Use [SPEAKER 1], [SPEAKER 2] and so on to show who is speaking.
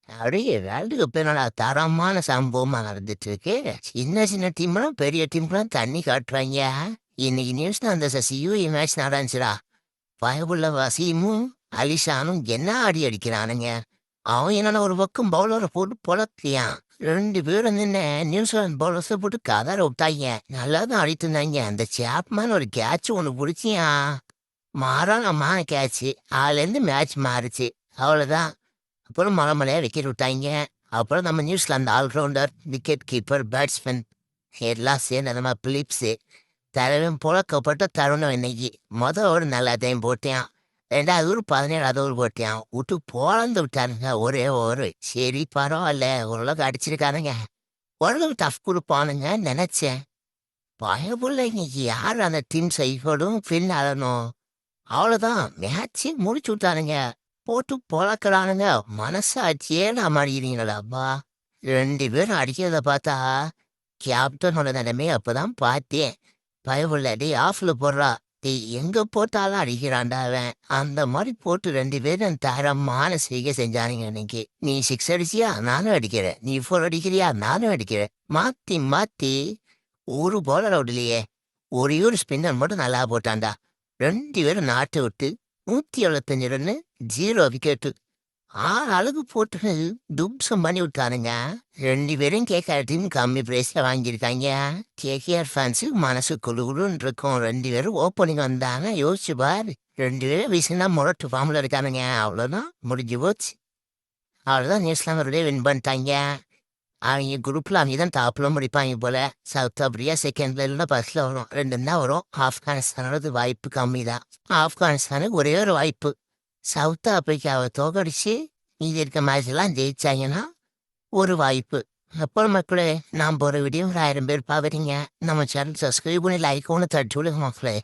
[SPEAKER 1] அப்படியே world cup என்னடா தரமான சம்பவமா நடந்துட்டு இருக்கு. சின்ன சின்ன டீம்லாம் பெரிய டீம்லாம் தண்ணி காட்டுறாங்க. இன்னைக்கு நியூஸ்ல அந்த சியூஇ மேட்ச் நடந்துச்சுடா. பயபுள்ள வசீமும் அலிஷானும் என்ன அடி அடிக்கிறானுங்க. அவன் என்னன்னா ஒரு பக்கம் பவுலரை போட்டு பொழப்பியான். ரெண்டு பேரும் நின்று நியூசிலாந்து பவுலர்ஸை போட்டு கதற விட்டாங்க. நல்லா தான் அடிட்டு இருந்தாங்க. அந்த சேப்மேன் ஒரு கேட்ச் ஒன்று பிடிச்சியான். மாறான கேட்ச். அதுலேருந்து மேட்ச் மாறுச்சு. அவ்வளோதான். அப்புறம் மலைமலையாக விக்கெட் விட்டாங்க. அப்புறம் நம்ம New Zealand all rounder, wicket keeper, batsman எல்லாம் சேர்ந்து அந்த மாதிரி பிலிப்ஸு தரவும் புழக்கப்பட்ட தருணம் இன்னைக்கு. ஒரு நல்லதையும் போட்டேன். 2வது ஒரு 17வது ஒரு போட்டேன். விட்டு பொழந்து விட்டாருங்க ஒரே ஒரு. சரி பரவாயில்ல, ஓரளவுக்கு அடிச்சிருக்கானுங்க. ஓரளவு டஃப் கொடுப்பானுங்க நினைச்சேன். பயபுள்ள இன்னைக்கு யார் அந்த டீம் சைஃபோடும் ஃபில் ஆடணும். அவ்வளோதான் மேட்சே முடிச்சு விட்டானுங்க. போட்டு பொழக்கிறானுங்க. மனசாட்சியே நான் மாறிக்கிறீங்களாப்பா. 2 பேரும் அடிக்கிறத பார்த்தா கேப்டனோட நிலைமை அப்பதான் பார்த்தேன். பயவுள்ள டேய் ஆஃப்ல போடுறா. டேய் எங்க போட்டாலும் அடிக்கிறான்டா அவன். அந்த மாதிரி போட்டு 2 பேரும் தரமான செய்கை செஞ்சானுங்க இன்னைக்கு. நீ 6 அடிச்சியா நானும் அடிக்கிறேன். நீ 4 அடிக்கிறியா நானும் அடிக்கிறேன். மாத்தி மாத்தி ஒரு பவுலர் அவுட் இல்லையே. ஒரே ஒரு ஸ்பின்னர் மட்டும் நல்லா போட்டான்டா. 2 பேரும் நாட்டை விட்டு 175 ரன்னு 0 விக்கெட்டு. 6 அழகு போட்டு தும்சம் பண்ணி விட்டானுங்க. 2 பேரும் கேகேஆர் டீம் கம்மி பிரைஸ்ல வாங்கியிருக்காங்க. கேகேஆர் ஃபேன்ஸு மனசு குழுன்னு இருக்கும். 2 பேரும் ஓப்பனிங் வந்தாங்க. யோசிச்சு பார். 2 பேரும் வீசினா முரட்டு ஃபார்ம்ல இருக்கானுங்க. அவ்வளோதான் முடிஞ்சு போச்சு. அவ்வளோதான் நியூசிலாந்து வின் பண்ணிட்டாங்க. அவங்க குரூப்பில் அவங்க தான் டாப்பில் முடிப்பாங்க போல். சவுத் ஆப்ரியா செகண்டில் இல்லைன்னா ஃபர்ஸ்ட்டில் வரும். 2 தான் வரும். ஆப்கானிஸ்தானோட வாய்ப்பு கம்மி தான். ஆப்கானிஸ்தானுக்கு ஒரே ஒரு வாய்ப்பு. சவுத் ஆப்பிரிக்காவை தோக்கடிச்சு மீதி இருக்க மேட்ச்லாம் ஜெயிச்சாங்கன்னா ஒரு வாய்ப்பு. அப்புறம் மக்களே, நான் போகிற வீடியோ ஒரு 1000 பேர் பார்க்குறீங்க. நம்ம சேனல் சப்ஸ்கிரைப் பண்ணி லைக் ஒன்று தட்டி விடுங்க மக்களே.